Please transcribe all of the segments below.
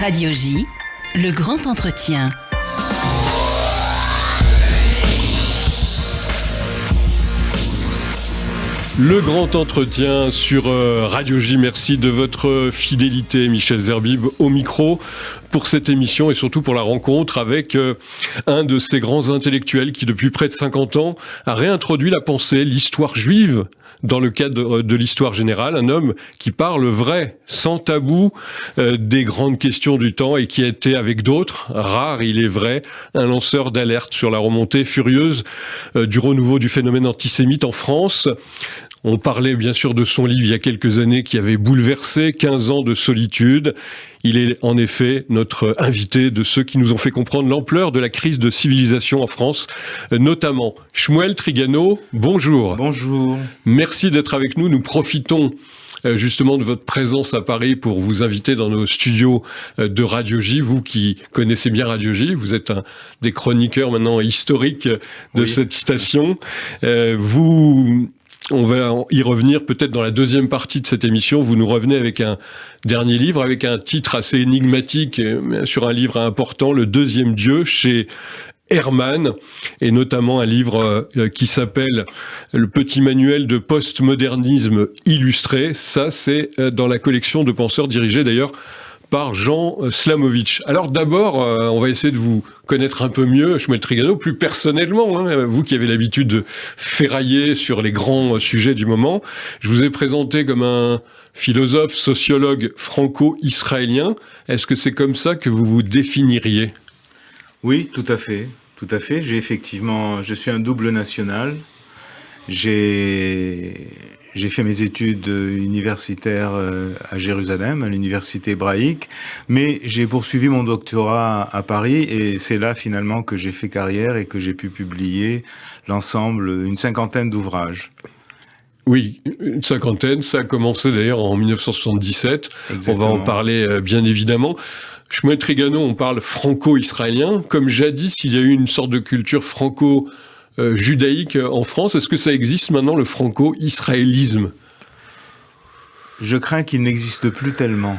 Radio J, le grand entretien. Le grand entretien sur Radio J. Merci de votre fidélité, Michel Zerbib, au micro pour cette émission et surtout pour la rencontre avec un de ces grands intellectuels qui, depuis près de 50 ans, a réintroduit la pensée, l'histoire juive dans le cadre de l'histoire générale, un homme qui parle vrai, sans tabou, des grandes questions du temps et qui a été, avec d'autres, rare il est vrai, un lanceur d'alerte sur la remontée furieuse du renouveau du phénomène antisémite en France. On parlait bien sûr de son livre il y a quelques années qui avait bouleversé 15 ans de solitude. Il est en effet notre invité de ceux qui nous ont fait comprendre l'ampleur de la crise de civilisation en France, notamment Shmuel Trigano. Bonjour. Bonjour. Merci d'être avec nous. Nous profitons justement de votre présence à Paris pour vous inviter dans nos studios de Radio J. Vous qui connaissez bien Radio J, vous êtes un des chroniqueurs maintenant historiques de cette station. On va y revenir peut-être dans la deuxième partie de cette émission. Vous nous revenez avec un dernier livre, avec un titre assez énigmatique, sur un livre important, Le Deuxième Dieu, chez Hermann, et notamment un livre qui s'appelle Le Petit Manuel de Postmodernisme illustré. Ça, c'est dans la collection de penseurs dirigée d'ailleurs par Jean Slamovitch. Alors d'abord, on va essayer de vous connaître un peu mieux, Shmuel Trigano, plus personnellement, vous qui avez l'habitude de ferrailler sur les grands sujets du moment. Je vous ai présenté comme un philosophe, sociologue franco-israélien. Est-ce que c'est comme ça que vous vous définiriez ? Oui, tout à fait. Tout à fait. Je suis un double national. J'ai fait mes études universitaires à Jérusalem, à l'université hébraïque, mais j'ai poursuivi mon doctorat à Paris et c'est là finalement que j'ai fait carrière et que j'ai pu publier une cinquantaine d'ouvrages. Oui, une cinquantaine, ça a commencé d'ailleurs en 1977. Exactement. On va en parler bien évidemment. Shmuel Trigano, on parle franco-israélien. Comme jadis, il y a eu une sorte de culture judaïque en France. Est-ce que ça existe maintenant, le franco-israélisme ? Je crains qu'il n'existe plus tellement,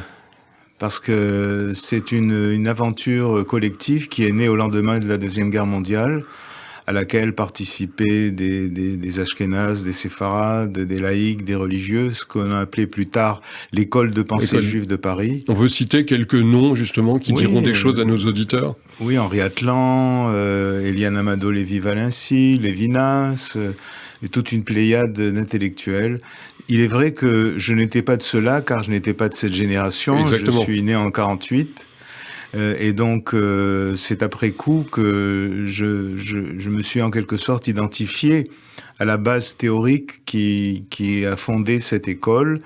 parce que c'est une aventure collective qui est née au lendemain de la Deuxième Guerre mondiale, à laquelle participaient des Ashkénazes, des Séfarades, des laïcs, des religieux, ce qu'on a appelé plus tard l'école de pensée juive de Paris. On peut citer quelques noms, justement, qui diront des choses à nos auditeurs. Oui, Henri Atlan, Eliane Amado Lévy-Valency, Lévinas, et toute une pléiade d'intellectuels. Il est vrai que je n'étais pas de ceux-là, car je n'étais pas de cette génération. Exactement. Je suis né en 48. Et donc, c'est après coup que je me suis en quelque sorte identifié à la base théorique qui a fondé cette école,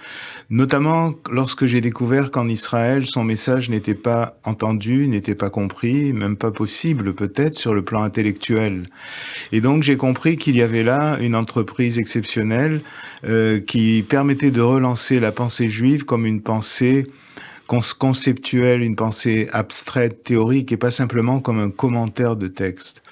notamment lorsque j'ai découvert qu'en Israël, son message n'était pas entendu, n'était pas compris, même pas possible peut-être sur le plan intellectuel. Et donc, j'ai compris qu'il y avait là une entreprise exceptionnelle qui permettait de relancer la pensée juive comme une pensée conceptuelle, une pensée abstraite, théorique, et pas simplement comme un commentaire de texte.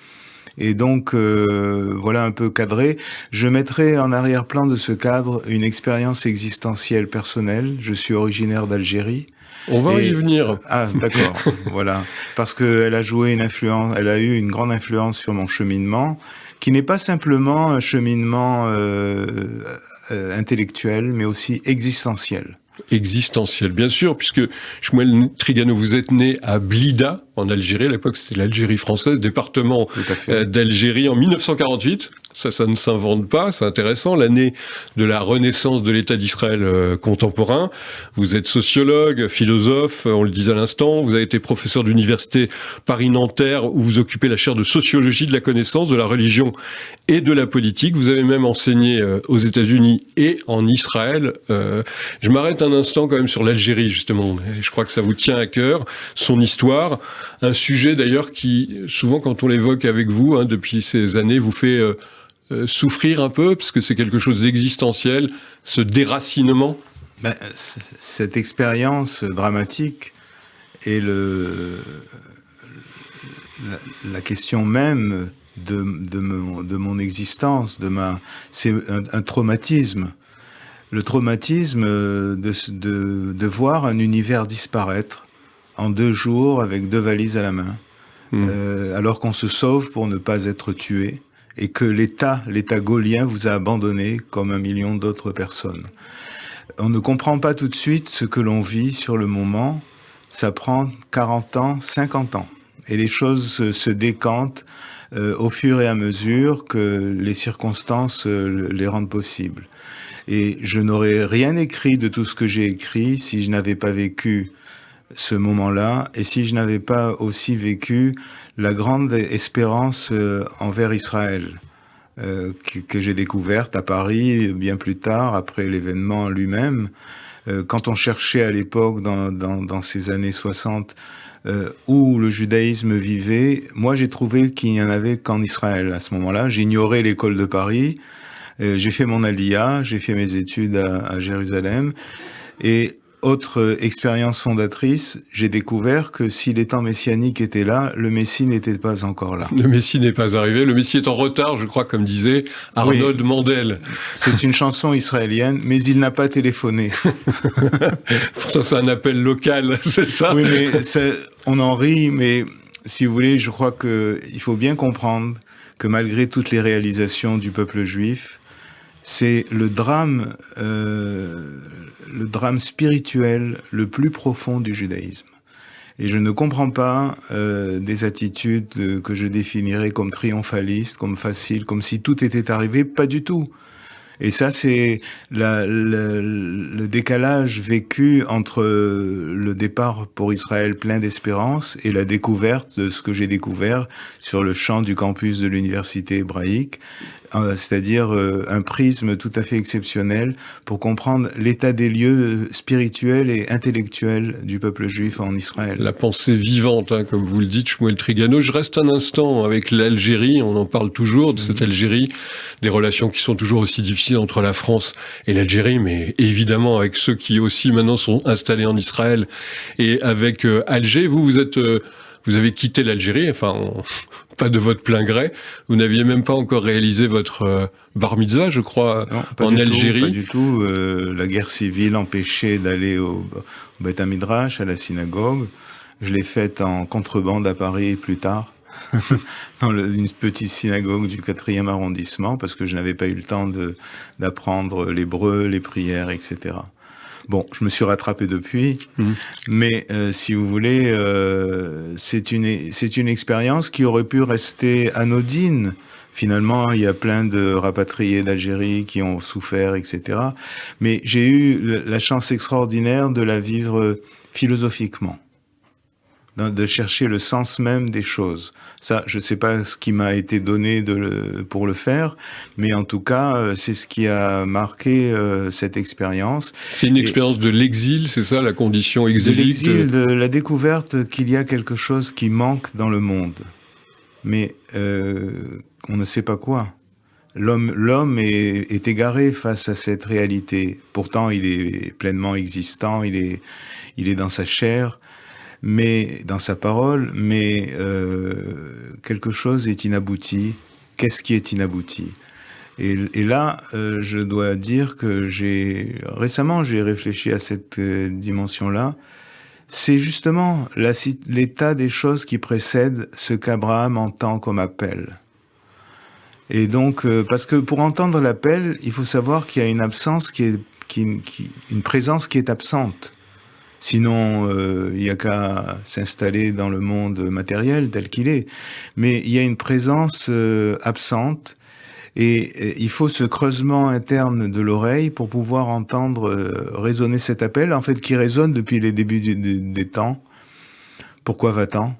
Et donc, voilà un peu cadré. Je mettrai en arrière-plan de ce cadre une expérience existentielle personnelle. Je suis originaire d'Algérie. On va y venir. Ah, d'accord. Voilà. Parce qu'elle a elle a eu une grande influence sur mon cheminement, qui n'est pas simplement un cheminement intellectuel, mais aussi existentiel. Existentiel, bien sûr, puisque Shmuel Trigano, vous êtes né à Blida, en Algérie. À l'époque, c'était l'Algérie française, département d'Algérie, en 1948. Ça ne s'invente pas, c'est intéressant. L'année de la renaissance de l'État d'Israël contemporain. Vous êtes sociologue, philosophe, on le disait à l'instant. Vous avez été professeur d'université Paris-Nanterre, où vous occupez la chaire de sociologie de la connaissance, de la religion et de la politique. Vous avez même enseigné aux États-Unis et en Israël. Je m'arrête un instant quand même sur l'Algérie, justement. Je crois que ça vous tient à cœur, son histoire. Un sujet d'ailleurs qui, souvent quand on l'évoque avec vous, depuis ces années, vous fait souffrir un peu, parce que c'est quelque chose d'existentiel, ce déracinement. Cette expérience dramatique est la question même de mon existence, c'est un traumatisme. Le traumatisme de voir un univers disparaître en 2 jours avec 2 valises à la main, alors qu'on se sauve pour ne pas être tué, et que l'État gaulien vous a abandonné comme 1 million d'autres personnes. On ne comprend pas tout de suite ce que l'on vit sur le moment, ça prend 40 ans, 50 ans, et les choses se décantent au fur et à mesure que les circonstances les rendent possibles. Et je n'aurais rien écrit de tout ce que j'ai écrit si je n'avais pas vécu ce moment-là, et si je n'avais pas aussi vécu la grande espérance envers Israël, que j'ai découverte à Paris bien plus tard, après l'événement lui-même. Quand on cherchait à l'époque, dans ces années 60, où le judaïsme vivait, moi j'ai trouvé qu'il n'y en avait qu'en Israël à ce moment-là. J'ignorais l'école de Paris, j'ai fait mon Aliyah, j'ai fait mes études à Jérusalem, et autre expérience fondatrice, j'ai découvert que si les temps messianiques étaient là, le Messie n'était pas encore là. Le Messie n'est pas arrivé, le Messie est en retard, je crois, comme disait Arnold Mandel. C'est une chanson israélienne, mais il n'a pas téléphoné. Pourtant, c'est un appel local, c'est ça? Oui, mais on en rit, mais si vous voulez, je crois qu'il faut bien comprendre que malgré toutes les réalisations du peuple juif, c'est le drame spirituel le plus profond du judaïsme. Et je ne comprends pas des attitudes que je définirais comme triomphalistes, comme faciles, comme si tout était arrivé, pas du tout. Et ça, c'est le décalage vécu entre le départ pour Israël plein d'espérance et la découverte de ce que j'ai découvert sur le champ du campus de l'université hébraïque, c'est-à-dire un prisme tout à fait exceptionnel pour comprendre l'état des lieux spirituels et intellectuels du peuple juif en Israël. La pensée vivante, hein, comme vous le dites, Shmuel Trigano. Je reste un instant avec l'Algérie, on en parle toujours de cette Algérie, des relations qui sont toujours aussi difficiles entre la France et l'Algérie, mais évidemment avec ceux qui aussi maintenant sont installés en Israël et avec Alger. Vous avez quitté l'Algérie, enfin, pas de votre plein gré. Vous n'aviez même pas encore réalisé votre bar mitzvah, je crois, non, en Algérie. Pas du tout. La guerre civile empêchait d'aller au Beth Midrash, à la synagogue. Je l'ai faite en contrebande à Paris plus tard, dans une petite synagogue du 4e arrondissement, parce que je n'avais pas eu le temps d'apprendre l'hébreu, les prières, etc. Bon, je me suis rattrapé depuis, mais si vous voulez, c'est une expérience qui aurait pu rester anodine. Finalement, il y a plein de rapatriés d'Algérie qui ont souffert, etc. Mais j'ai eu la chance extraordinaire de la vivre philosophiquement, de chercher le sens même des choses. Ça, je ne sais pas ce qui m'a été donné pour le faire, mais en tout cas, c'est ce qui a marqué cette expérience. C'est une expérience de l'exil, c'est ça, la condition exilique? De l'exil, de la découverte qu'il y a quelque chose qui manque dans le monde. Mais on ne sait pas quoi. L'homme est égaré face à cette réalité. Pourtant, il est pleinement existant, il est dans sa chair, mais dans sa parole, mais quelque chose est inabouti. Qu'est-ce qui est inabouti? Et là, je dois dire que récemment j'ai réfléchi à cette dimension-là. C'est justement l'état des choses qui précède ce qu'Abraham entend comme appel. Et donc, parce que pour entendre l'appel, il faut savoir qu'il y a une absence une présence qui est absente. Sinon, il n'y a qu'à s'installer dans le monde matériel tel qu'il est. Mais il y a une présence absente et il faut ce creusement interne de l'oreille pour pouvoir entendre résonner cet appel, en fait, qui résonne depuis les débuts des temps. Pourquoi va-t-en?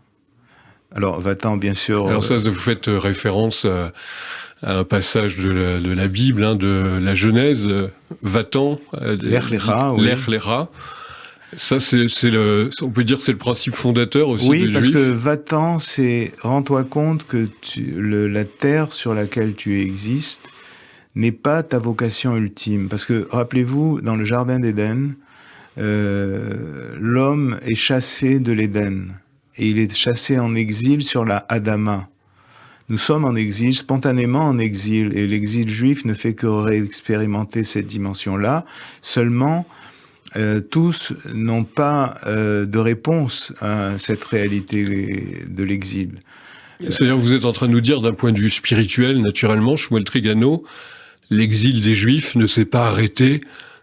Alors, va-t-en, bien sûr... Alors ça, vous faites référence à un passage de la Bible, hein, de la Genèse, va-t'en, Lech Lecha, oui. Lech Lecha. Ça, on peut dire, c'est le principe fondateur aussi des Juifs. Oui, parce que va-t'en, c'est rends-toi compte que la terre sur laquelle tu existes n'est pas ta vocation ultime. Parce que, rappelez-vous, dans le Jardin d'Éden, l'homme est chassé de l'Éden. Et il est chassé en exil sur la Adama. Nous sommes en exil, spontanément en exil. Et l'exil juif ne fait que réexpérimenter cette dimension-là. Seulement, tous n'ont pas de réponse à cette réalité de l'exil. C'est-à-dire, vous êtes en train de nous dire, d'un point de vue spirituel, naturellement, Shmuel Trigano, l'exil des Juifs ne s'est pas arrêté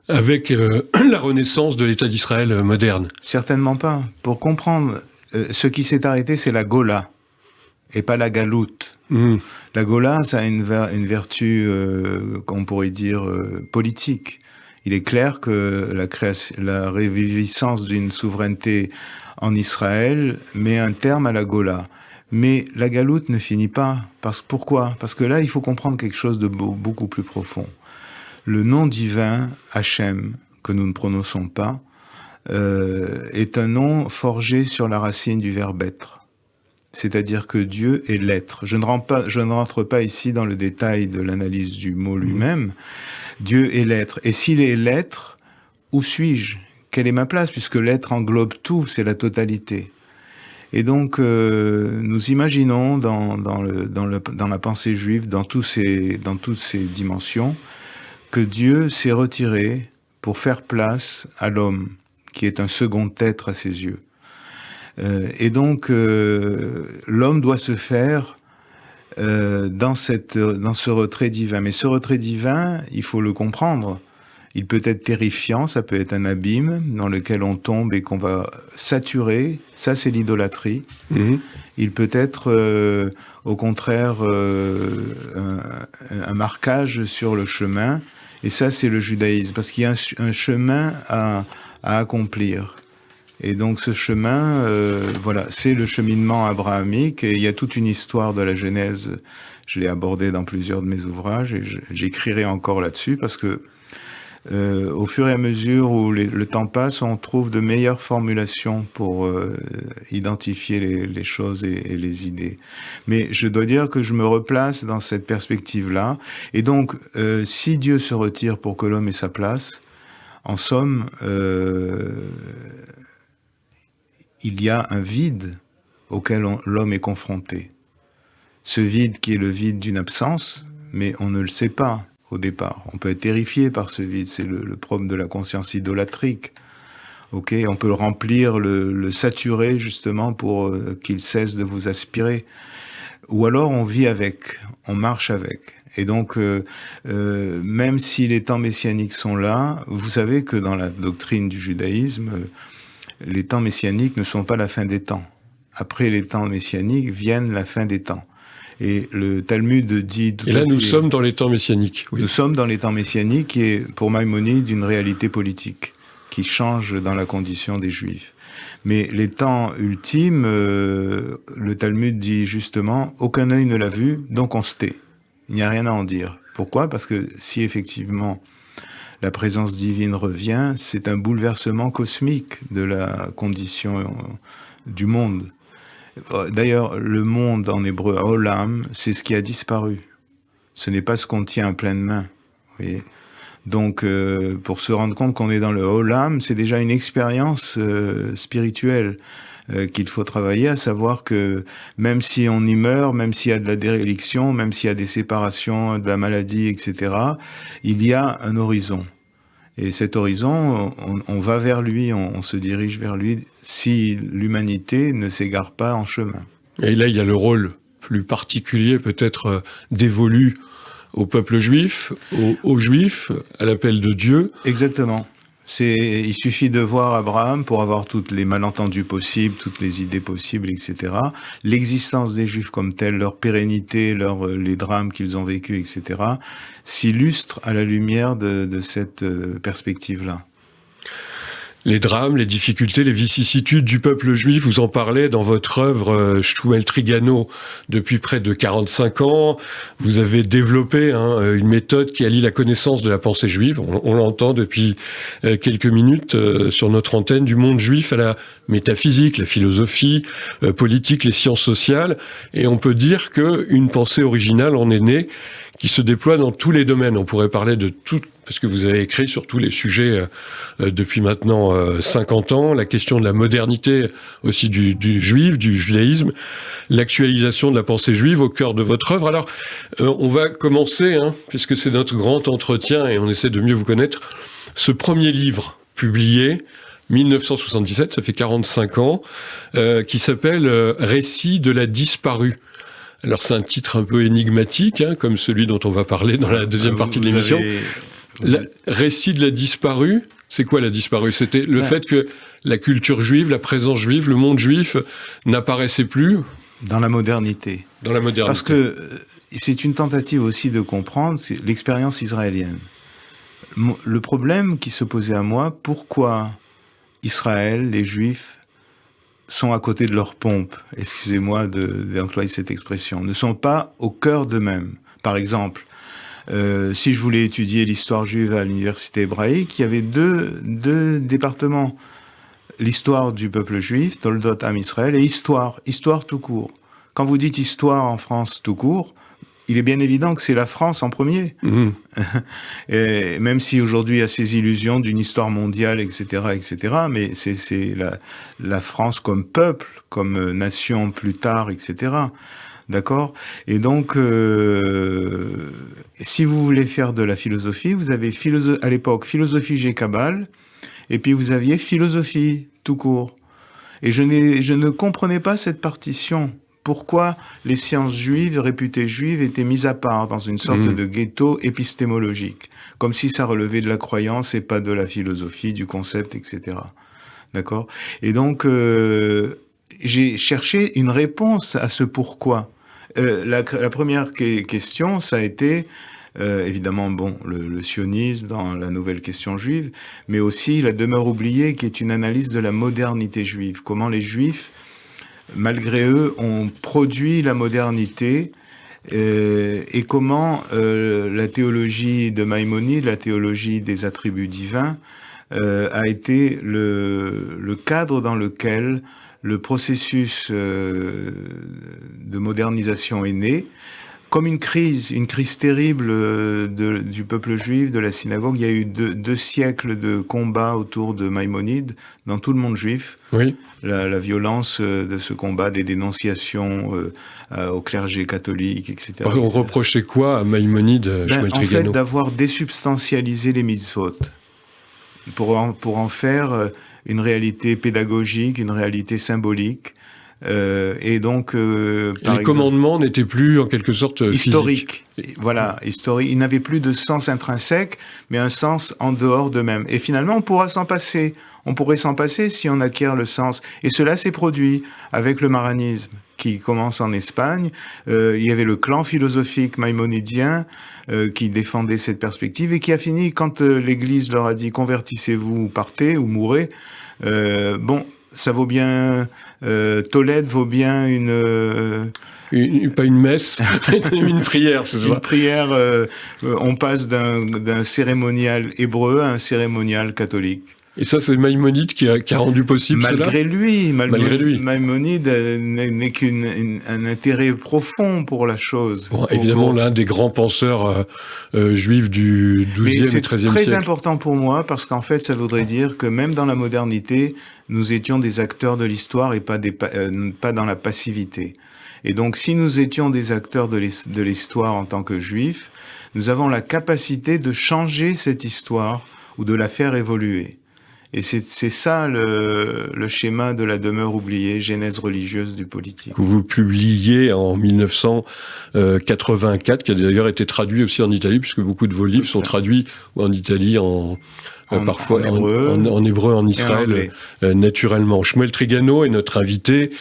avec la renaissance de l'État d'Israël moderne. Certainement pas. Pour comprendre, ce qui s'est arrêté, c'est la Gola, et pas la Galoute. La Gola, ça a une vertu, qu'on pourrait dire, politique. Il est clair que la reviviscence d'une souveraineté en Israël met un terme à la Gola. Mais la Galoute ne finit pas. Pourquoi ? Parce que là, il faut comprendre quelque chose de beaucoup plus profond. Le nom divin, Hachem, que nous ne prononçons pas, est un nom forgé sur la racine du verbe être. C'est-à-dire que Dieu est l'être. Je ne rentre pas ici dans le détail de l'analyse du mot lui-même. Dieu est l'être. Et s'il est l'être, où suis-je ? Quelle est ma place ? Puisque l'être englobe tout, c'est la totalité. Et donc, nous imaginons dans la pensée juive, dans toutes ces dimensions, que Dieu s'est retiré pour faire place à l'homme, qui est un second être à ses yeux. Et donc, l'homme doit se faire dans ce retrait divin. Mais ce retrait divin, il faut le comprendre. Il peut être terrifiant, ça peut être un abîme dans lequel on tombe et qu'on va saturer. Ça, c'est l'idolâtrie. Il peut être, au contraire, un marquage sur le chemin. Et ça, c'est le judaïsme. Parce qu'il y a un chemin à accomplir. Et donc ce chemin, voilà, c'est le cheminement abrahamique. Et il y a toute une histoire de la Genèse. Je l'ai abordée dans plusieurs de mes ouvrages et j'écrirai encore là-dessus parce que au fur et à mesure où le temps passe, on trouve de meilleures formulations pour identifier les choses et les idées. Mais je dois dire que je me replace dans cette perspective-là. Et donc, si Dieu se retire pour que l'homme ait sa place, en somme, il y a un vide auquel l'homme est confronté. Ce vide qui est le vide d'une absence, mais on ne le sait pas au départ. On peut être terrifié par ce vide, c'est le propre de la conscience idolâtrique. Okay, on peut le remplir, le saturer justement pour qu'il cesse de vous aspirer. Ou alors on vit avec, on marche avec. Et donc, même si les temps messianiques sont là, vous savez que dans la doctrine du judaïsme, les temps messianiques ne sont pas la fin des temps. Après les temps messianiques viennent la fin des temps. Et le Talmud dit... Et là, nous sommes dans les temps messianiques. Oui. Nous sommes dans les temps messianiques qui est, pour Maïmonide, une réalité politique qui change dans la condition des Juifs. Mais les temps ultimes, le Talmud dit justement, aucun œil ne l'a vu, donc on se tait. Il n'y a rien à en dire. Pourquoi ? Parce que si effectivement la présence divine revient, c'est un bouleversement cosmique de la condition du monde. D'ailleurs, le monde en hébreu, olam, c'est ce qui a disparu. Ce n'est pas ce qu'on tient à pleine main. Vous voyez ? Donc, pour se rendre compte qu'on est dans le olam, c'est déjà une expérience spirituelle qu'il faut travailler, à savoir que même si on y meurt, même s'il y a de la déréliction, même s'il y a des séparations, de la maladie, etc., il y a un horizon. Et cet horizon, on va vers lui, on se dirige vers lui, si l'humanité ne s'égare pas en chemin. Et là, il y a le rôle plus particulier, peut-être, dévolu au peuple juif, aux Juifs, à l'appel de Dieu. Exactement. Il suffit de voir Abraham pour avoir toutes les malentendus possibles, toutes les idées possibles, etc. L'existence des Juifs comme telle, leur pérennité, les drames qu'ils ont vécus, etc., s'illustrent à la lumière de cette perspective-là. Les drames, les difficultés, les vicissitudes du peuple juif, vous en parlez dans votre œuvre Shmuel Trigano depuis près de 45 ans. Vous avez développé une méthode qui allie la connaissance de la pensée juive, on l'entend depuis quelques minutes sur notre antenne, du monde juif à la métaphysique, la philosophie politique, les sciences sociales. Et on peut dire qu'une pensée originale en est née, qui se déploie dans tous les domaines. On pourrait parler de tout, parce que vous avez écrit sur tous les sujets depuis maintenant 50 ans, la question de la modernité aussi du juif, du judaïsme, l'actualisation de la pensée juive au cœur de votre œuvre. Alors, on va commencer, puisque c'est notre grand entretien et on essaie de mieux vous connaître, ce premier livre, publié, 1977, ça fait 45 ans, qui s'appelle « Récit de la disparue ». Alors c'est un titre un peu énigmatique, comme celui dont on va parler dans la deuxième partie de l'émission. Récit de la disparue, c'est quoi la disparue? C'était le fait que la culture juive, la présence juive, le monde juif n'apparaissait plus dans la modernité. Dans la modernité. Parce que c'est une tentative aussi de comprendre l'expérience israélienne. Le problème qui se posait à moi, pourquoi Israël, les Juifs, sont à côté de leur pompe, excusez-moi d'employer cette expression, ne sont pas au cœur d'eux-mêmes. Par exemple, si je voulais étudier l'histoire juive à l'université hébraïque, il y avait deux départements. L'histoire du peuple juif, Toldot Am Israël, et histoire tout court. Quand vous dites histoire en France tout court, il est bien évident que c'est la France en premier. Mmh. Et même si aujourd'hui il y a ces illusions d'une histoire mondiale, etc., mais c'est la France comme peuple, comme nation plus tard, etc. D'accord ? Et donc, si vous voulez faire de la philosophie, vous avez à l'époque philosophie G-Cabal, et puis vous aviez philosophie tout court. Et je ne comprenais pas cette partition. Pourquoi les sciences juives, réputées juives, étaient mises à part dans une sorte de ghetto épistémologique, comme si ça relevait de la croyance et pas de la philosophie, du concept, etc. D'accord ? Et donc, j'ai cherché une réponse à ce pourquoi. La première question, ça a été, évidemment, le sionisme dans la nouvelle question juive, mais aussi la demeure oubliée, qui est une analyse de la modernité juive. Comment les juifs, malgré eux, ont produit la modernité, et comment la théologie de Maïmonide, la théologie des attributs divins, a été le cadre dans lequel le processus de modernisation est né, comme une crise terrible du peuple juif, de la synagogue. Il y a eu deux siècles de combats autour de Maïmonide dans tout le monde juif. Oui. La violence de ce combat, des dénonciations au clergé catholique, etc. On reprochait quoi à Maïmonide, Shmuel Trigano ? En fait, d'avoir désubstantialisé les mitzvot pour en faire une réalité pédagogique, une réalité symbolique. Et donc, les commandements n'étaient plus en quelque sorte historiques. Physiques. Voilà, historiques. Ils n'avaient plus de sens intrinsèque, mais un sens en dehors d'eux-mêmes. Et finalement, on pourrait s'en passer si on acquiert le sens. Et cela s'est produit avec le maranisme qui commence en Espagne. Il y avait le clan philosophique maïmonidien qui défendait cette perspective et qui a fini, quand l'Église leur a dit « convertissez-vous ou partez ou mourrez », ça vaut bien... Tolède vaut bien pas une messe, une prière, c'est ça. Une prière, on passe d'un cérémonial hébreu à un cérémonial catholique. Et ça, c'est Maïmonide qui a rendu possible malgré cela Malgré lui. Maïmonide n'est qu'un intérêt profond pour la chose. Évidemment, l'un des grands penseurs juifs du XIIe et XIIIe siècle. C'est très important pour moi, parce qu'en fait, ça voudrait dire que même dans la modernité, nous étions des acteurs de l'histoire et pas dans la passivité. Et donc, si nous étions des acteurs de l'histoire en tant que juifs, nous avons la capacité de changer cette histoire ou de la faire évoluer. Et c'est ça le schéma de la demeure oubliée, genèse religieuse du politique. Que vous publiez en 1984, qui a d'ailleurs été traduit aussi en Italie, puisque beaucoup de vos livres sont traduits en Italie, parfois en hébreu, en Israël, naturellement. Shmuel Trigano est notre invité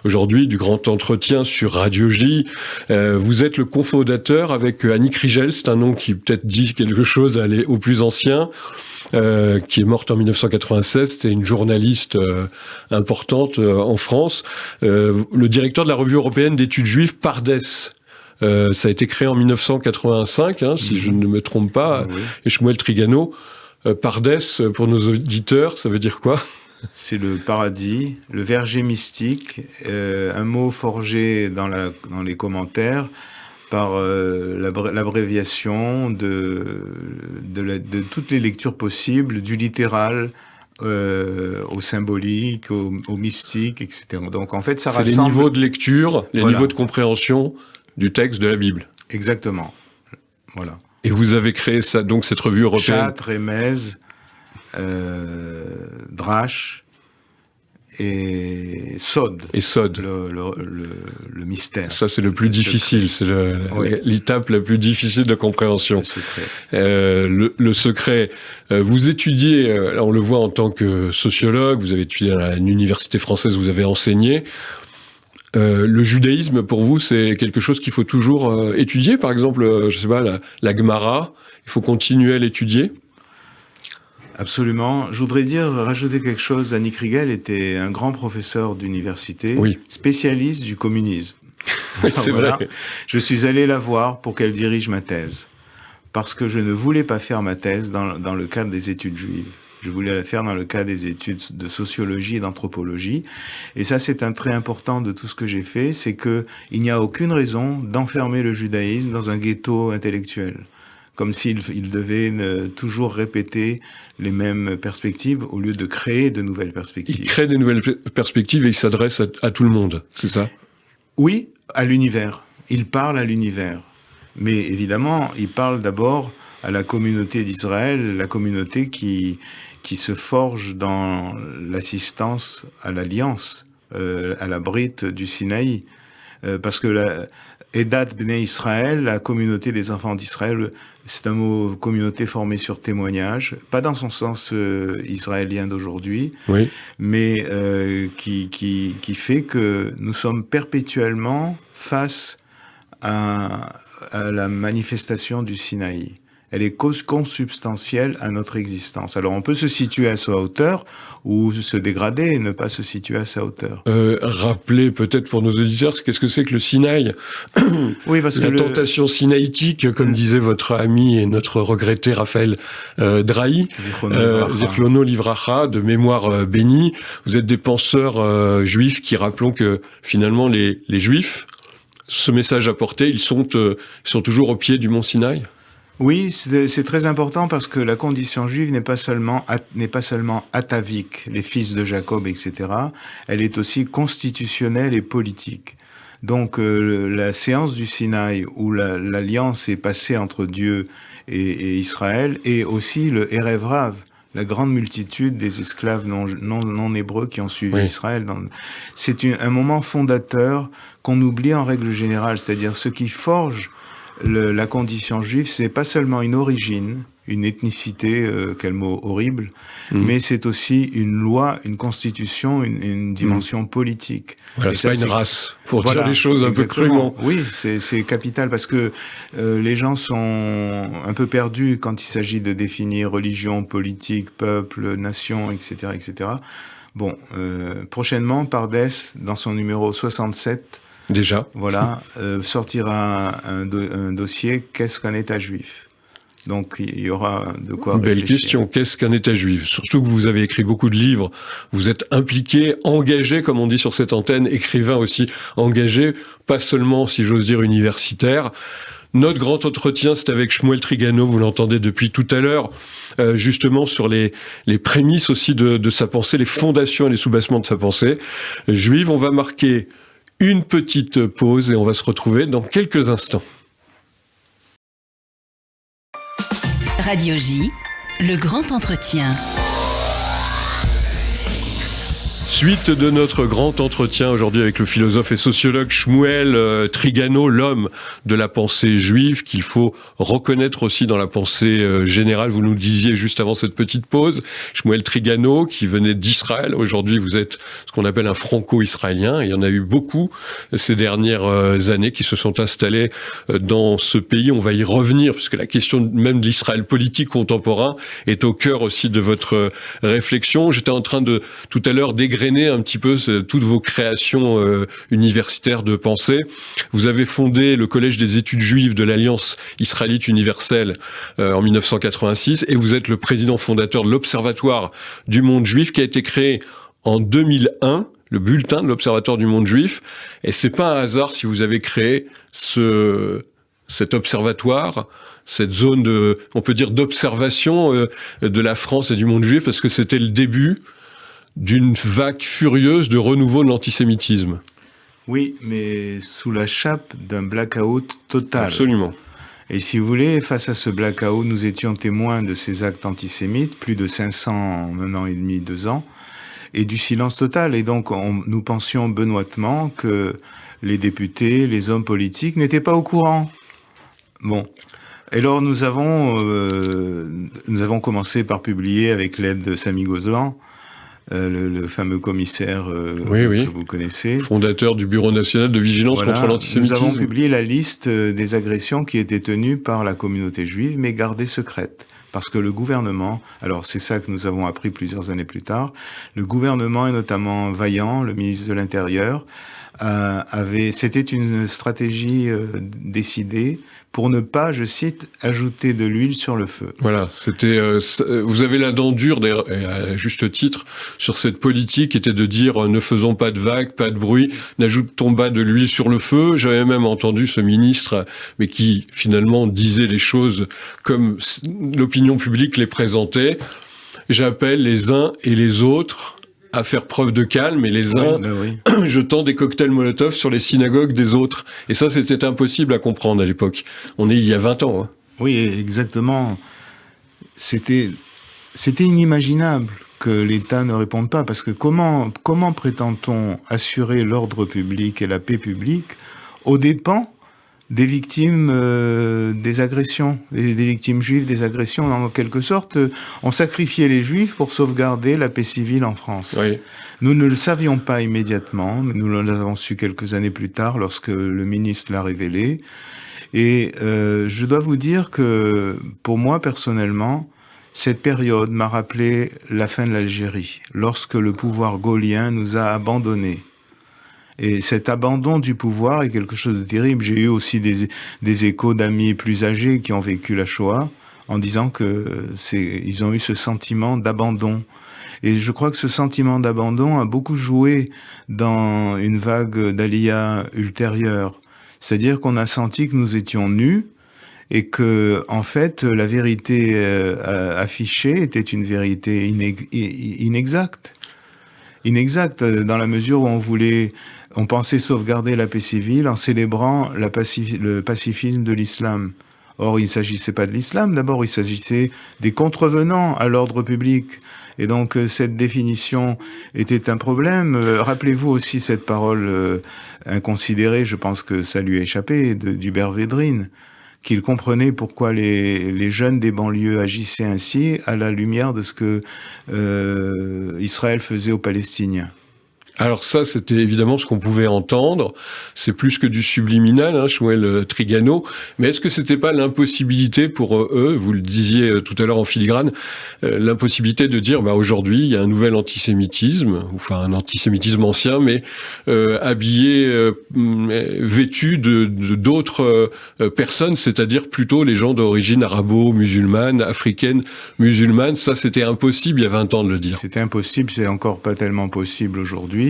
aujourd'hui du Grand Entretien sur Radio J. Vous êtes le cofondateur avec Annick Rigel, c'est un nom qui peut-être dit quelque chose aux plus anciens, qui est morte en 1996, c'était une journaliste importante en France, le directeur de la revue européenne d'études juives, Pardes. Ça a été créé en 1985, si je ne me trompe pas, oui. Et Shmuel Trigano, Pardes, pour nos auditeurs, ça veut dire quoi ? C'est le paradis, le verger mystique, un mot forgé dans les commentaires par l'abréviation de toutes les lectures possibles, du littéral au symbolique, au mystique, etc. Donc en fait, ça rassemble... C'est les niveaux de lecture, les niveaux de compréhension du texte de la Bible. Exactement. Voilà. Et vous avez créé ça, donc cette revue européenne. Chat, Remez, Drash et Sod. Et Sod. Le mystère. Ça, c'est le plus difficile. C'est l'étape la plus difficile de compréhension. Le secret. Vous étudiez, on le voit en tant que sociologue, vous avez étudié à l'université française, vous avez enseigné. Le judaïsme, pour vous, c'est quelque chose qu'il faut toujours étudier. Par exemple, je sais pas, la Gemara, il faut continuer à l'étudier. Absolument. Je voudrais rajouter quelque chose. Annick Riegel était un grand professeur d'université, spécialiste du communisme. C'est vrai. Je suis allé la voir pour qu'elle dirige ma thèse. Parce que je ne voulais pas faire ma thèse dans le cadre des études juives. Je voulais la faire dans le cadre des études de sociologie et d'anthropologie. Et ça, c'est un trait important de tout ce que j'ai fait, c'est qu'il n'y a aucune raison d'enfermer le judaïsme dans un ghetto intellectuel. Comme s'il devait toujours répéter les mêmes perspectives au lieu de créer de nouvelles perspectives. Il crée des nouvelles perspectives et il s'adresse à tout le monde, c'est ça ? Oui, à l'univers. Il parle à l'univers. Mais évidemment, il parle d'abord à la communauté d'Israël, la communauté qui se forge dans l'assistance à l'alliance, à la brite du Sinaï. Parce que Edat Bnei Israël, la communauté des enfants d'Israël, c'est un mot communauté formée sur témoignage, pas dans son sens israélien d'aujourd'hui, mais qui fait que nous sommes perpétuellement face à la manifestation du Sinaï. Elle est consubstantielle à notre existence. Alors on peut se situer à sa hauteur ou se dégrader et ne pas se situer à sa hauteur. Rappelez peut-être pour nos auditeurs qu'est-ce que c'est que le Sinaï. Oui, parce la tentation sinaïtique, comme disait votre ami et notre regretté Raphaël Drahi, Zichrono Livracha, de mémoire bénie. Vous êtes des penseurs juifs qui rappelons que finalement les Juifs, ce message apporté, ils sont toujours au pied du mont Sinaï. Oui, c'est très important parce que la condition juive n'est pas seulement atavique, les fils de Jacob, etc. Elle est aussi constitutionnelle et politique. Donc la séance du Sinaï où l'alliance est passée entre Dieu et Israël et aussi le Erev Rav, la grande multitude des esclaves non hébreux qui ont suivi Israël. C'est un moment fondateur qu'on oublie en règle générale, c'est-à-dire ce qui forge la condition juive, c'est pas seulement une origine, une ethnicité, quel mot horrible, mais c'est aussi une loi, une constitution, une dimension politique. Voilà, c'est pas une race, pour dire les choses un peu crûment. Oui, c'est capital, parce que les gens sont un peu perdus quand il s'agit de définir religion, politique, peuple, nation, etc., etc. Bon, prochainement, Pardes, dans son numéro 67, déjà, voilà, sortira un dossier « Qu'est-ce qu'un État juif ?» Donc, il y aura de quoi réfléchir. Belle question. Qu'est-ce qu'un État juif ? Surtout que vous avez écrit beaucoup de livres. Vous êtes impliqué, engagé, comme on dit sur cette antenne, écrivain aussi, engagé, pas seulement, si j'ose dire, universitaire. Notre grand entretien, c'est avec Shmuel Trigano, vous l'entendez depuis tout à l'heure, justement sur les prémices aussi de sa pensée, les fondations et les soubassements de sa pensée juive. On va marquer une petite pause et on va se retrouver dans quelques instants. Radio J, le grand entretien. Suite de notre grand entretien aujourd'hui avec le philosophe et sociologue Shmuel Trigano, l'homme de la pensée juive qu'il faut reconnaître aussi dans la pensée générale. Vous nous disiez juste avant cette petite pause, Shmuel Trigano qui venait d'Israël. Aujourd'hui, vous êtes ce qu'on appelle un franco-israélien. Il y en a eu beaucoup ces dernières années qui se sont installés dans ce pays. On va y revenir puisque la question même de l'Israël politique contemporain est au cœur aussi de votre réflexion. J'étais en train de tout à l'heure dégrainer un petit peu toutes vos créations universitaires de pensée. Vous avez fondé le Collège des études juives de l'Alliance israélite universelle en 1986 et vous êtes le président fondateur de l'Observatoire du monde juif qui a été créé en 2001, le bulletin de l'Observatoire du monde juif. Et c'est pas un hasard si vous avez créé cet observatoire, cette zone on peut dire d'observation de la France et du monde juif parce que c'était le début d'une vague furieuse de renouveau de l'antisémitisme. Oui, mais sous la chape d'un blackout total. Absolument. Et si vous voulez, face à ce blackout, nous étions témoins de ces actes antisémites, plus de 500 en 1 an et demi, 2 ans, et du silence total. Et donc, nous pensions benoîtement que les députés, les hommes politiques n'étaient pas au courant. Bon. Et alors, nous avons commencé par publier, avec l'aide de Samy Gozlan, le fameux commissaire que vous connaissez. Fondateur du Bureau national de vigilance contre l'antisémitisme. Nous avons publié la liste des agressions qui étaient tenues par la communauté juive, mais gardées secrètes. Parce que le gouvernement, alors c'est ça que nous avons appris plusieurs années plus tard, le gouvernement, et notamment Vaillant, le ministre de l'Intérieur, c'était une stratégie décidée pour ne pas, je cite, ajouter de l'huile sur le feu. Voilà, c'était. Vous avez la dent dure, à juste titre, sur cette politique qui était de dire ne faisons pas de vagues, pas de bruit, n'ajoutons pas de l'huile sur le feu. J'avais même entendu ce ministre, mais qui finalement disait les choses comme l'opinion publique les présentait. J'appelle les uns et les autres à faire preuve de calme, et les uns jetant des cocktails Molotov sur les synagogues des autres. Et ça, c'était impossible à comprendre à l'époque. On est il y a 20 ans. Hein. Oui, exactement. C'était inimaginable que l'État ne réponde pas, parce que comment prétend-on assurer l'ordre public et la paix publique aux dépens des victimes des agressions, des victimes juives des agressions? En quelque sorte, on sacrifiait les juifs pour sauvegarder la paix civile en France. Oui. Nous ne le savions pas immédiatement, mais nous l'avons su quelques années plus tard lorsque le ministre l'a révélé. Et je dois vous dire que, pour moi personnellement, cette période m'a rappelé la fin de l'Algérie, lorsque le pouvoir gaullien nous a abandonnés. Et cet abandon du pouvoir est quelque chose de terrible. J'ai eu aussi des échos d'amis plus âgés qui ont vécu la Shoah en disant ils ont eu ce sentiment d'abandon. Et je crois que ce sentiment d'abandon a beaucoup joué dans une vague d'Aliyah ultérieure. C'est-à-dire qu'on a senti que nous étions nus et que, en fait, la vérité affichée était une vérité inexacte. Inexacte dans la mesure où on pensait sauvegarder la paix civile en célébrant le pacifisme de l'islam. Or, il ne s'agissait pas de l'islam, d'abord il s'agissait des contrevenants à l'ordre public. Et donc cette définition était un problème. Rappelez-vous aussi cette parole inconsidérée, je pense que ça lui a échappé, d'Hubert Védrine, qu'il comprenait pourquoi les jeunes des banlieues agissaient ainsi à la lumière de ce que Israël faisait aux Palestiniens. Alors ça, c'était évidemment ce qu'on pouvait entendre. C'est plus que du subliminal, hein, Shmuel Trigano. Mais est-ce que c'était pas l'impossibilité pour eux, vous le disiez tout à l'heure en filigrane, l'impossibilité de dire, aujourd'hui, il y a un nouvel antisémitisme, enfin un antisémitisme ancien, mais habillé, vêtu d'autres personnes, c'est-à-dire plutôt les gens d'origine arabo-musulmane, africaine, musulmane. Ça, c'était impossible il y a 20 ans de le dire. C'était impossible, c'est encore pas tellement possible aujourd'hui.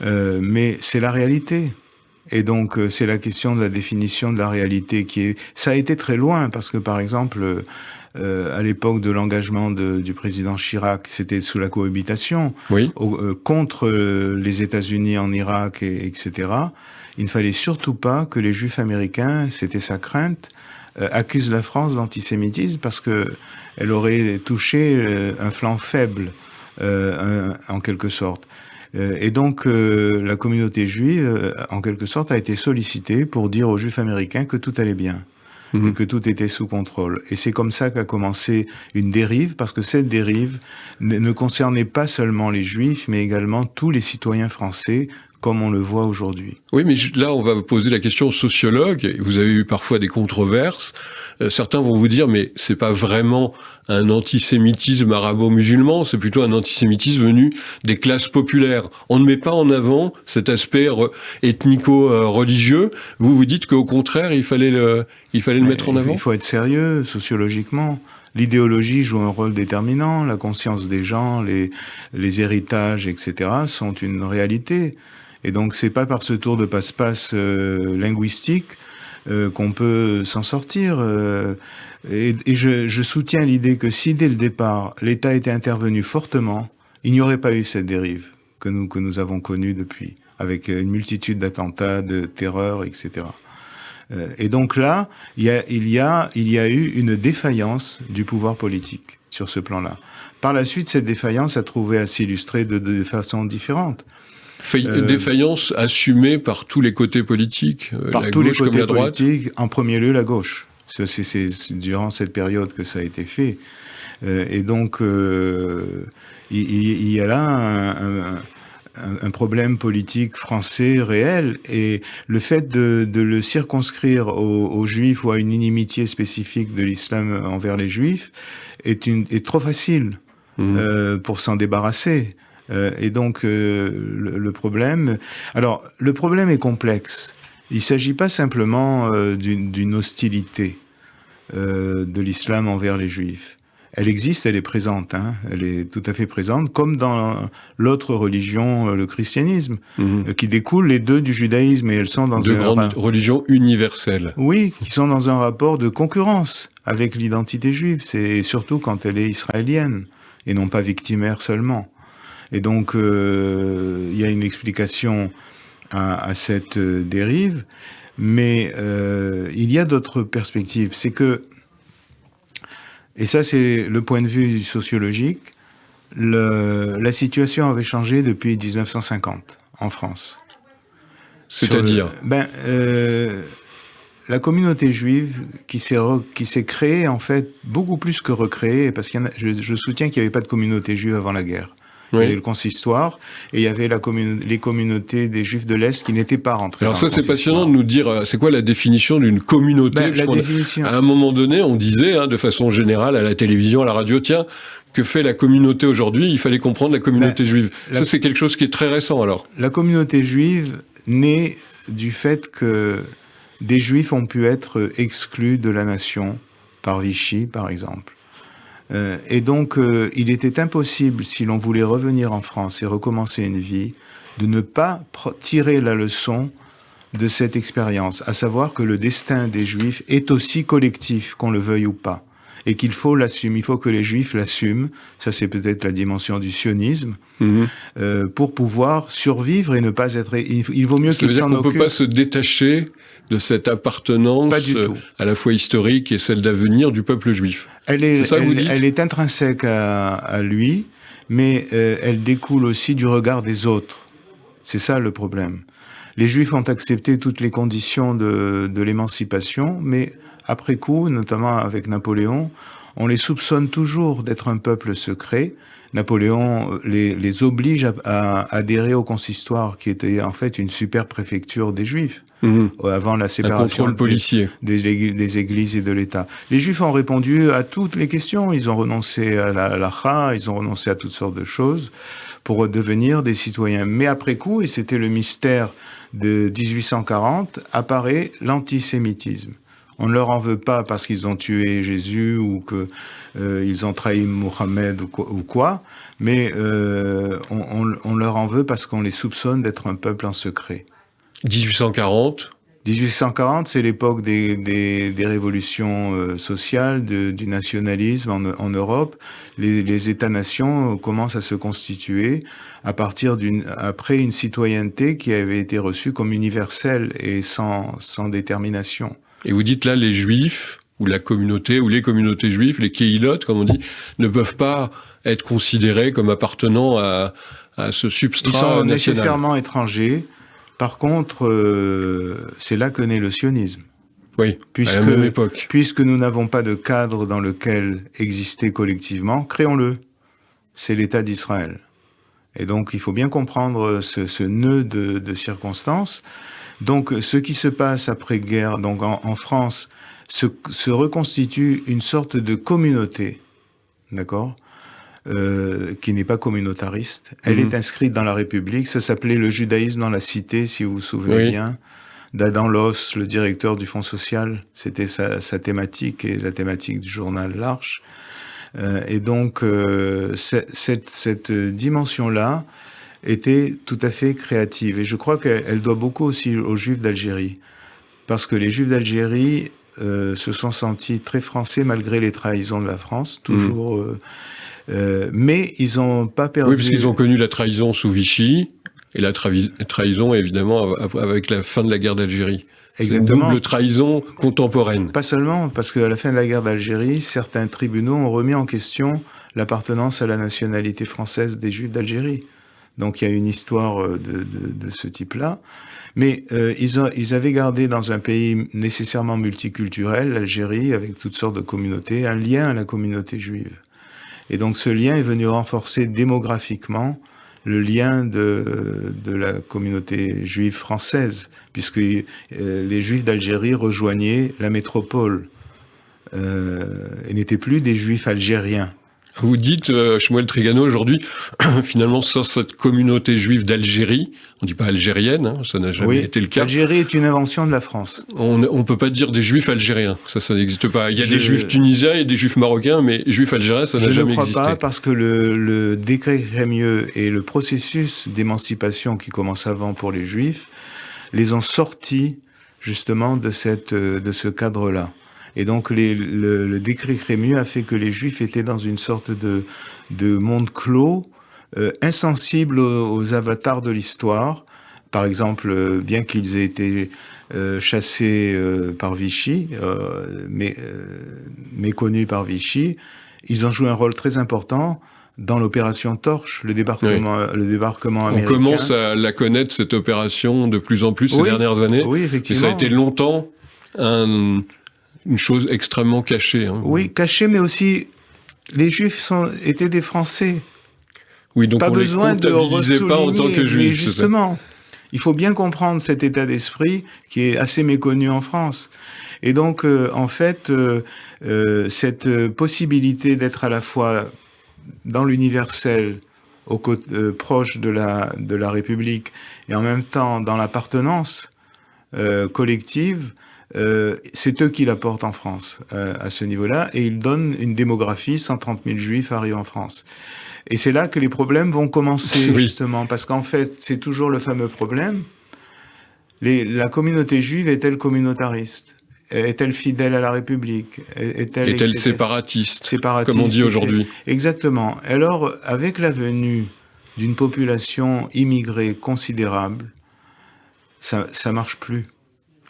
Mais c'est la réalité. Et donc, c'est la question de la définition de la réalité ça a été très loin, parce que, par exemple, à l'époque de l'engagement du président Chirac, c'était sous la cohabitation, contre les États-Unis en Irak, etc. Il ne fallait surtout pas que les Juifs américains, c'était sa crainte, accusent la France d'antisémitisme, parce qu'elle aurait touché un flanc faible, en quelque sorte. Et donc, la communauté juive, en quelque sorte, a été sollicitée pour dire aux Juifs américains que tout allait bien, et que tout était sous contrôle. Et c'est comme ça qu'a commencé une dérive, parce que cette dérive ne concernait pas seulement les Juifs, mais également tous les citoyens français, comme on le voit aujourd'hui. Oui, mais là, on va vous poser la question aux sociologues. Vous avez eu parfois des controverses. Certains vont vous dire, mais c'est pas vraiment un antisémitisme arabo-musulman, c'est plutôt un antisémitisme venu des classes populaires. On ne met pas en avant cet aspect ethnico-religieux. Vous dites qu'au contraire, il fallait le mettre en avant. Il faut être sérieux, sociologiquement. L'idéologie joue un rôle déterminant, la conscience des gens, les héritages, etc., sont une réalité. Et donc, c'est pas par ce tour de passe-passe linguistique qu'on peut s'en sortir. Et je soutiens l'idée que si, dès le départ, l'État était intervenu fortement, il n'y aurait pas eu cette dérive que nous avons connue depuis, avec une multitude d'attentats, de terreurs, etc. Et donc là, il y a eu une défaillance du pouvoir politique sur ce plan-là. Par la suite, cette défaillance a trouvé à s'illustrer de façon différente. Défaillance assumée par tous les côtés politiques, par la tous gauche les côtés comme la droite. politiques, en premier lieu la gauche. C'est durant cette période que ça a été fait. Et donc, il y a là un problème politique français réel, et le fait de le circonscrire aux Juifs ou à une inimitié spécifique de l'islam envers les Juifs est trop facile pour s'en débarrasser. Et donc, le problème... Alors, le problème est complexe. Il ne s'agit pas simplement d'une hostilité de l'islam envers les Juifs. Elle existe, elle est présente, hein, elle est tout à fait présente, comme dans l'autre religion, le christianisme, qui découle les deux du judaïsme, et elles sont dans de grandes religions universelles. Oui, qui sont dans un rapport de concurrence avec l'identité juive, c'est surtout quand elle est israélienne, et non pas victimaire seulement. Et donc, il y a une explication à cette dérive, mais il y a d'autres perspectives. C'est que, et ça c'est le point de vue sociologique, la situation avait changé depuis 1950 en France. C'est-à-dire la communauté juive qui s'est créée, en fait, beaucoup plus que recréée, parce qu'il y en a, je soutiens qu'il n'y avait pas de communauté juive avant la guerre. Oui. Il y avait le consistoire, et il y avait les communautés des Juifs de l'Est qui n'étaient pas rentrés. Alors ça, c'est passionnant de nous dire, c'est quoi la définition d'une communauté? À un moment donné, on disait, de façon générale, à la télévision, à la radio, tiens, que fait la communauté aujourd'hui? Il fallait comprendre la communauté juive. Ça, c'est quelque chose qui est très récent, alors. La communauté juive naît du fait que des Juifs ont pu être exclus de la nation par Vichy, par exemple. Et donc, il était impossible, si l'on voulait revenir en France et recommencer une vie, de ne pas tirer la leçon de cette expérience, à savoir que le destin des Juifs est aussi collectif, qu'on le veuille ou pas, et qu'il faut l'assumer, il faut que les Juifs l'assument, ça c'est peut-être la dimension du sionisme, pour pouvoir survivre et ne pas être... Il vaut mieux qu'ils s'en occupent. On ne peut pas se détacher de cette appartenance à la fois historique et celle d'avenir du peuple juif. C'est ça que vous dites ? Elle est intrinsèque à lui, mais elle découle aussi du regard des autres. C'est ça le problème. Les Juifs ont accepté toutes les conditions de l'émancipation, mais après coup, notamment avec Napoléon, on les soupçonne toujours d'être un peuple secret. Napoléon les oblige à adhérer au consistoire, qui était en fait une super préfecture des Juifs, avant la séparation des églises et de l'État. Les Juifs ont répondu à toutes les questions, ils ont renoncé à la halakha, ils ont renoncé à toutes sortes de choses pour devenir des citoyens. Mais après coup, et c'était le mystère de 1840, apparaît l'antisémitisme. On ne leur en veut pas parce qu'ils ont tué Jésus ou qu'ils ont trahi Mohammed ou quoi, mais on leur en veut parce qu'on les soupçonne d'être un peuple en secret. 1840 ? 1840, c'est l'époque des révolutions sociales, du nationalisme en Europe. Les États-nations commencent à se constituer après une citoyenneté qui avait été reçue comme universelle et sans détermination. Et vous dites là, les Juifs, ou la communauté, ou les communautés juives, les kéhilotes, comme on dit, ne peuvent pas être considérés comme appartenant à ce substrat national. Ils sont nécessairement étrangers. Par contre, c'est là que naît le sionisme. Oui, à la même époque. Puisque nous n'avons pas de cadre dans lequel exister collectivement, créons-le. C'est l'État d'Israël. Et donc, il faut bien comprendre ce nœud de circonstances. Donc, ce qui se passe après-guerre, donc en France, se reconstitue une sorte de communauté, d'accord, qui n'est pas communautariste. Elle est inscrite dans la République. Ça s'appelait le judaïsme dans la cité, si vous vous souvenez bien. d'Adam Loos, le directeur du Fonds social. C'était sa thématique et la thématique du journal L'Arche. Et donc, cette dimension-là était tout à fait créative. Et je crois qu'elle doit beaucoup aussi aux Juifs d'Algérie. Parce que les Juifs d'Algérie se sont sentis très français malgré les trahisons de la France, toujours. Mais ils n'ont pas perdu... Oui, parce qu'ils ont connu la trahison sous Vichy, et la trahison, évidemment, avec la fin de la guerre d'Algérie. Exactement. Une double trahison contemporaine. Pas seulement, parce qu'à la fin de la guerre d'Algérie, certains tribunaux ont remis en question l'appartenance à la nationalité française des Juifs d'Algérie. Donc il y a une histoire de ce type-là. Mais ils avaient gardé dans un pays nécessairement multiculturel, l'Algérie, avec toutes sortes de communautés, un lien à la communauté juive. Et donc ce lien est venu renforcer démographiquement le lien de la communauté juive française, puisque les Juifs d'Algérie rejoignaient la métropole et n'étaient plus des Juifs algériens. Vous dites, Shmuel Trigano, aujourd'hui, finalement, sans cette communauté juive d'Algérie, on ne dit pas algérienne, hein, ça n'a jamais été le cas. L'Algérie est une invention de la France. On ne peut pas dire des Juifs algériens, ça n'existe pas. Il y a des Juifs tunisiens et des Juifs marocains, mais Juifs algériens, ça n'a jamais existé. Je ne crois pas, parce que le décret Crémieux et le processus d'émancipation qui commence avant pour les Juifs, les ont sortis justement de ce cadre-là. Et donc le décret Crémieux a fait que les Juifs étaient dans une sorte de monde clos, insensible aux avatars de l'histoire. Par exemple, bien qu'ils aient été chassés par Vichy, méconnus par Vichy, ils ont joué un rôle très important dans l'opération Torche, le débarquement américain. On commence à la connaître, cette opération, de plus en plus ces dernières années. Oui, effectivement. Et ça a été longtemps une chose extrêmement cachée. Hein. Oui, cachée, mais aussi, les Juifs étaient des Français. Oui, donc pas on besoin les comptabilisait pas en tant que Juifs. Mais justement, il faut bien comprendre cet état d'esprit qui est assez méconnu en France. Et donc, en fait, cette possibilité d'être à la fois dans l'universel, proche de la République, et en même temps dans l'appartenance collective, c'est eux qui la portent en France à ce niveau-là, et ils donnent une démographie, 130 000 Juifs arrivent en France. Et c'est là que les problèmes vont commencer, justement, parce qu'en fait, c'est toujours le fameux problème. La communauté juive est-elle communautariste ? Est-elle fidèle à la République ? Est-elle séparatiste, comme on dit aujourd'hui ? Exactement. Alors, avec la venue d'une population immigrée considérable, ça marche plus.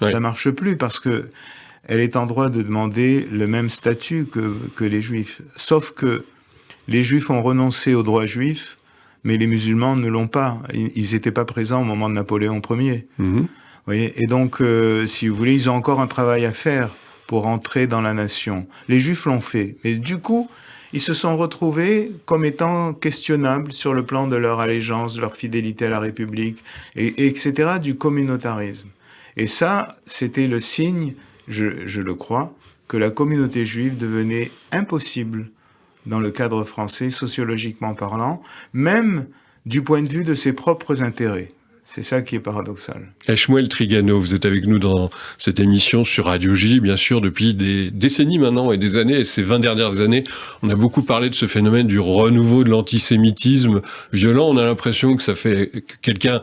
Ouais. Ça marche plus parce que elle est en droit de demander le même statut que les Juifs. Sauf que les Juifs ont renoncé aux droits juifs, mais les musulmans ne l'ont pas. Ils n'étaient pas présents au moment de Napoléon Ier. Vous voyez ? Et donc, si vous voulez, ils ont encore un travail à faire pour entrer dans la nation. Les Juifs l'ont fait. Mais du coup, ils se sont retrouvés comme étant questionnables sur le plan de leur allégeance, de leur fidélité à la République, etc., du communautarisme. Et ça, c'était le signe, je le crois, que la communauté juive devenait impossible dans le cadre français, sociologiquement parlant, même du point de vue de ses propres intérêts. C'est ça qui est paradoxal. Shmuel Trigano, vous êtes avec nous dans cette émission sur Radio J, bien sûr, depuis des décennies maintenant et des années. Et ces 20 dernières années, on a beaucoup parlé de ce phénomène du renouveau de l'antisémitisme violent. On a l'impression que ça fait quelqu'un...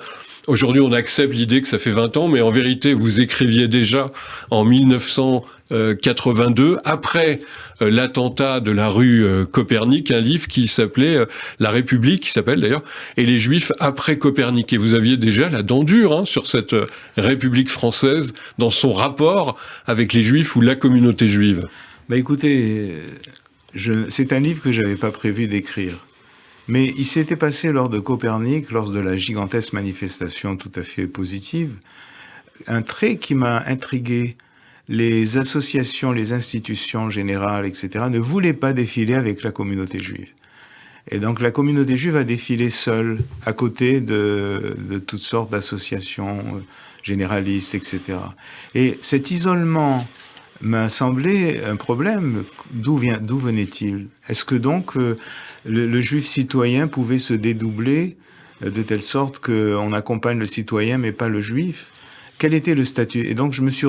Aujourd'hui, on accepte l'idée que ça fait 20 ans, mais en vérité, vous écriviez déjà en 1982, après l'attentat de la rue Copernic, un livre qui s'appelait La République, qui s'appelle d'ailleurs, et les Juifs après Copernic. Et vous aviez déjà la dent dure sur cette République française, dans son rapport avec les Juifs ou la communauté juive. Écoutez, c'est un livre que je n'avais pas prévu d'écrire. Mais il s'était passé lors de Copernic, lors de la gigantesque manifestation tout à fait positive, un trait qui m'a intrigué. Les associations, les institutions générales, etc., ne voulaient pas défiler avec la communauté juive. Et donc la communauté juive a défilé seule, à côté de toutes sortes d'associations généralistes, etc. Et cet isolement m'a semblé un problème. D'où venait-il ? Est-ce que donc le juif citoyen pouvait se dédoubler de telle sorte qu'on accompagne le citoyen mais pas le juif ? Quel était le statut ? Et donc je me suis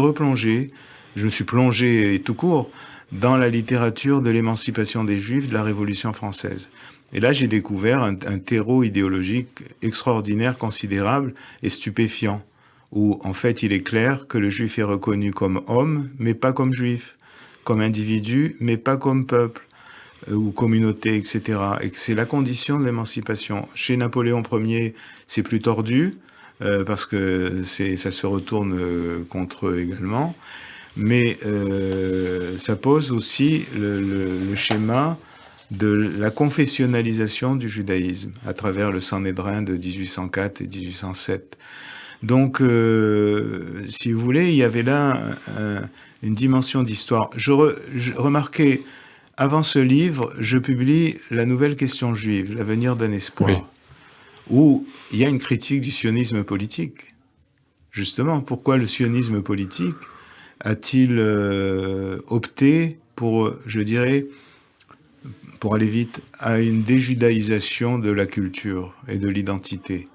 plongé tout court dans la littérature de l'émancipation des Juifs de la Révolution française. Et là j'ai découvert un terreau idéologique extraordinaire, considérable et stupéfiant, où en fait il est clair que le juif est reconnu comme homme, mais pas comme juif, comme individu, mais pas comme peuple, ou communauté, etc. Et que c'est la condition de l'émancipation. Chez Napoléon Ier, c'est plus tordu. parce que ça se retourne contre eux également. Mais ça pose aussi le schéma de la confessionnalisation du judaïsme à travers le Sanhédrin de 1804 et 1807. Donc, si vous voulez, il y avait là une dimension d'histoire. Je remarquais, avant ce livre, je publie La nouvelle question juive, l'avenir d'un espoir, oui, où il y a une critique du sionisme politique. Justement, pourquoi le sionisme politique a-t-il opté pour, je dirais, pour aller vite, à une déjudaïsation de la culture et de l'identité?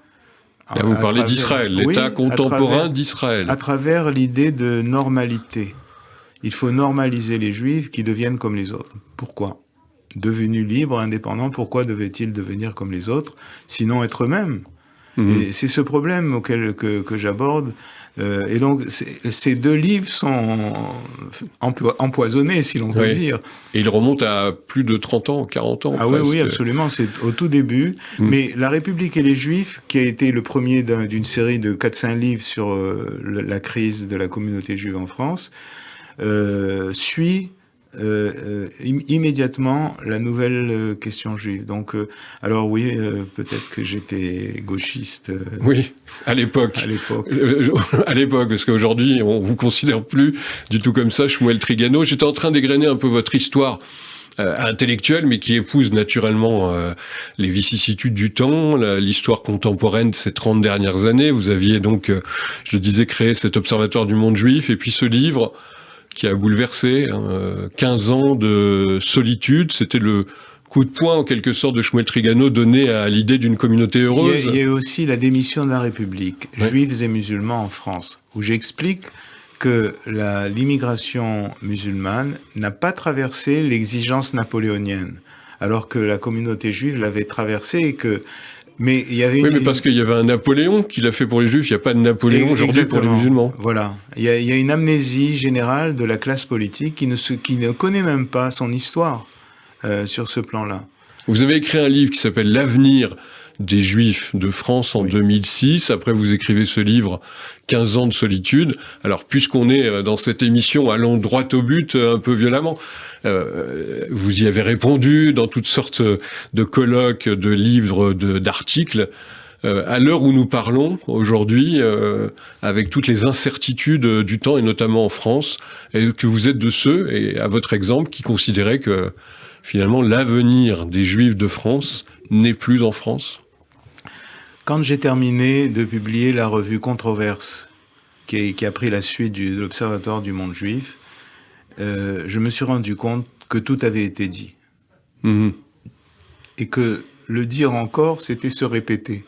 Là, vous parlez d'Israël, l'État contemporain d'Israël. À travers l'idée de normalité. Il faut normaliser les Juifs qui deviennent comme les autres. Pourquoi ? Devenus libres, indépendants, pourquoi devaient-ils devenir comme les autres, sinon être eux-mêmes ? Et c'est ce problème que j'aborde. Et donc, ces deux livres sont empoisonnés, si l'on peut dire. Et ils remontent à plus de 30 ans, 40 ans. Ah presque. Oui, absolument, c'est au tout début. Mais La République et les Juifs, qui a été le premier d'une série de 4-5 livres sur la crise de la communauté juive en France, suit immédiatement la nouvelle question juive. Donc, alors oui, peut-être que j'étais gauchiste. Oui, à l'époque. À l'époque, parce qu'aujourd'hui, on vous considère plus du tout comme ça, Shmuel Trigano. J'étais en train d'égrener un peu votre histoire intellectuelle, mais qui épouse naturellement les vicissitudes du temps, l'histoire contemporaine de ces 30 dernières années. Vous aviez donc, je le disais, créé cet observatoire du monde juif, et puis ce livre qui a bouleversé 15 ans de solitude. C'était le coup de poing, en quelque sorte, de Shmuel Trigano donné à l'idée d'une communauté heureuse. Il y a eu aussi la démission de la République, juifs et musulmans en France, où j'explique que l'immigration musulmane n'a pas traversé l'exigence napoléonienne, alors que la communauté juive l'avait traversée et que... Mais il y avait mais parce qu'il y avait un Napoléon qui l'a fait pour les Juifs, il n'y a pas de Napoléon aujourd'hui pour les musulmans. Voilà, il y a une amnésie générale de la classe politique qui ne connaît même pas son histoire sur ce plan-là. Vous avez écrit un livre qui s'appelle « L'avenir des Juifs de France » en 2006. Après, vous écrivez ce livre « 15 ans de solitude ». Alors, puisqu'on est dans cette émission, allons droit au but un peu violemment. Vous y avez répondu dans toutes sortes de colloques, de livres, d'articles. À l'heure où nous parlons, aujourd'hui, avec toutes les incertitudes du temps, et notamment en France, et que vous êtes de ceux, et à votre exemple, qui considéraient que, finalement, l'avenir des Juifs de France n'est plus en France? Quand j'ai terminé de publier la revue Controverse, qui a pris la suite de l'Observatoire du monde juif, je me suis rendu compte que tout avait été dit. Et que le dire encore, c'était se répéter.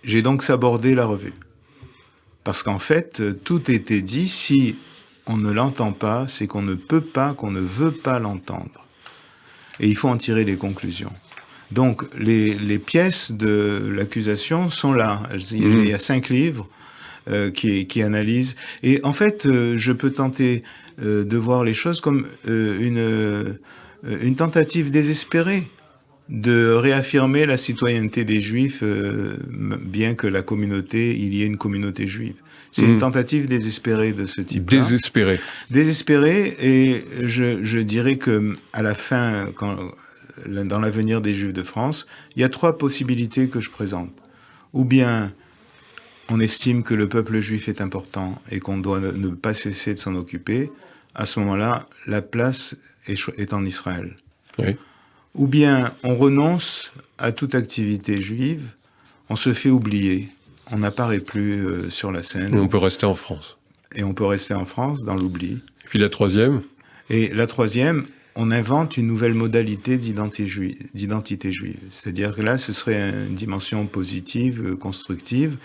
J'ai donc sabordé la revue. Parce qu'en fait, tout était dit. Si on ne l'entend pas, c'est qu'on ne peut pas, qu'on ne veut pas l'entendre. Et il faut en tirer les conclusions. Donc, les pièces de l'accusation sont là. Il y a 5 livres qui analysent. Et en fait, je peux tenter de voir les choses comme une tentative désespérée de réaffirmer la citoyenneté des Juifs, bien que il y ait une communauté juive. C'est une tentative désespérée de ce type-là. Désespérée, et je dirais que à la fin, dans l'avenir des Juifs de France, il y a 3 possibilités que je présente. Ou bien on estime que le peuple juif est important et qu'on doit ne pas cesser de s'en occuper. À ce moment-là, la place est en Israël. Oui. Ou bien on renonce à toute activité juive, on se fait oublier, on n'apparaît plus sur la scène. Et on peut rester en France. Et on peut rester en France, dans l'oubli. Et puis la troisième ? Et la troisième, on invente une nouvelle modalité d'identité juive. C'est-à-dire que là, ce serait une dimension positive, constructive.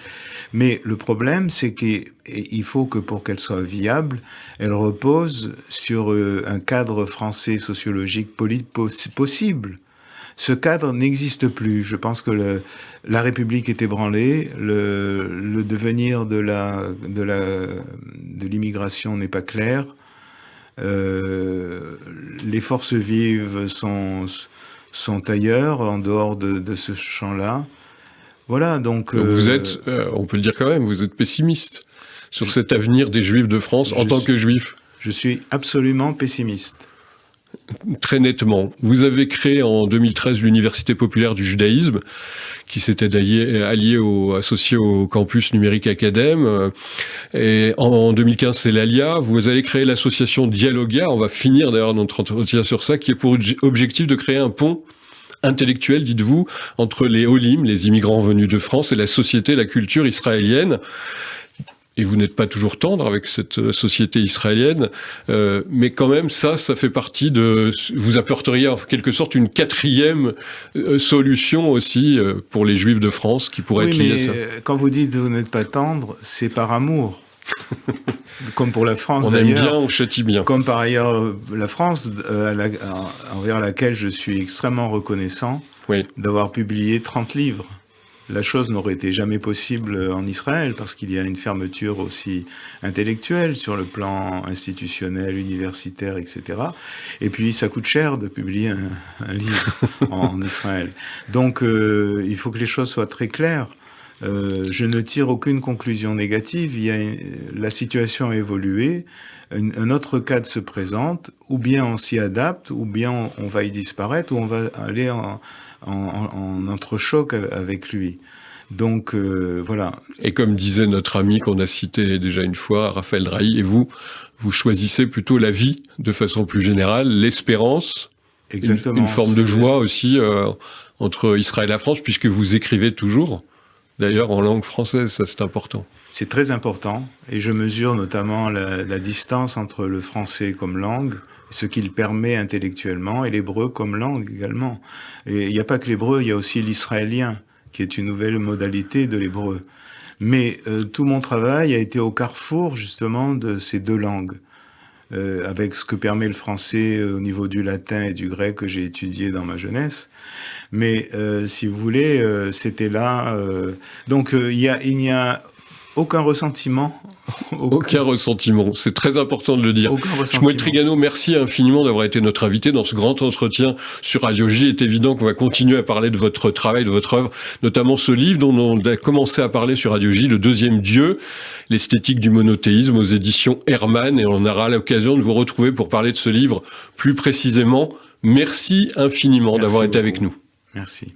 Mais le problème, c'est qu'il faut que pour qu'elle soit viable, elle repose sur un cadre français sociologique possible. Ce cadre n'existe plus. Je pense que la République est ébranlée, le devenir de l'immigration n'est pas clair. Les forces vives sont ailleurs, en dehors de ce champ-là. Voilà, donc vous êtes, on peut le dire quand même, vous êtes pessimiste sur cet avenir des Juifs de France en tant que Juif. Je suis absolument pessimiste. Très nettement. Vous avez créé en 2013 l'Université populaire du judaïsme, qui s'était associé au campus numérique Acadème. Et en 2015, c'est l'ALIA. Vous allez créer l'association Dialogia. On va finir d'ailleurs notre entretien sur ça, qui est pour objectif de créer un pont intellectuel, dites-vous, entre les Olim, les immigrants venus de France, et la société, la culture israélienne. Et vous n'êtes pas toujours tendre avec cette société israélienne, mais quand même, ça fait partie de... Vous apporteriez en quelque sorte une quatrième solution aussi pour les Juifs de France qui pourraient être liés à ça. Quand vous dites vous n'êtes pas tendre, c'est par amour. Comme pour la France, on aime bien, on châtie bien. Comme par ailleurs la France, envers laquelle je suis extrêmement reconnaissant d'avoir publié 30 livres. La chose n'aurait été jamais possible en Israël parce qu'il y a une fermeture aussi intellectuelle sur le plan institutionnel, universitaire, etc. Et puis ça coûte cher de publier un livre en Israël. Donc il faut que les choses soient très claires. Je ne tire aucune conclusion négative. La situation a évolué. Un autre cadre se présente. Ou bien on s'y adapte, ou bien on va y disparaître, ou on va aller en entrechoc avec lui. Donc, voilà. Et comme disait notre ami qu'on a cité déjà une fois, Raphaël Drahi, et vous choisissez plutôt la vie de façon plus générale, l'espérance, une forme de joie aussi entre Israël et la France, puisque vous écrivez toujours, d'ailleurs en langue française, ça c'est important. C'est très important, et je mesure notamment la distance entre le français comme langue, ce qu'il permet intellectuellement, et l'hébreu comme langue également. Et il n'y a pas que l'hébreu, il y a aussi l'israélien, qui est une nouvelle modalité de l'hébreu. Mais tout mon travail a été au carrefour, justement, de ces deux langues, avec ce que permet le français au niveau du latin et du grec que j'ai étudié dans ma jeunesse. Mais, si vous voulez, c'était là... Donc, il n'y a aucun ressentiment. Aucun ressentiment, c'est très important de le dire. Shmuel Trigano, merci infiniment d'avoir été notre invité dans ce grand entretien sur Radio J. Il est évident qu'on va continuer à parler de votre travail, de votre œuvre, notamment ce livre dont on a commencé à parler sur Radio J, Le Deuxième Dieu, l'esthétique du monothéisme aux éditions Hermann, et on aura l'occasion de vous retrouver pour parler de ce livre plus précisément. Merci infiniment d'avoir été avec nous. Merci.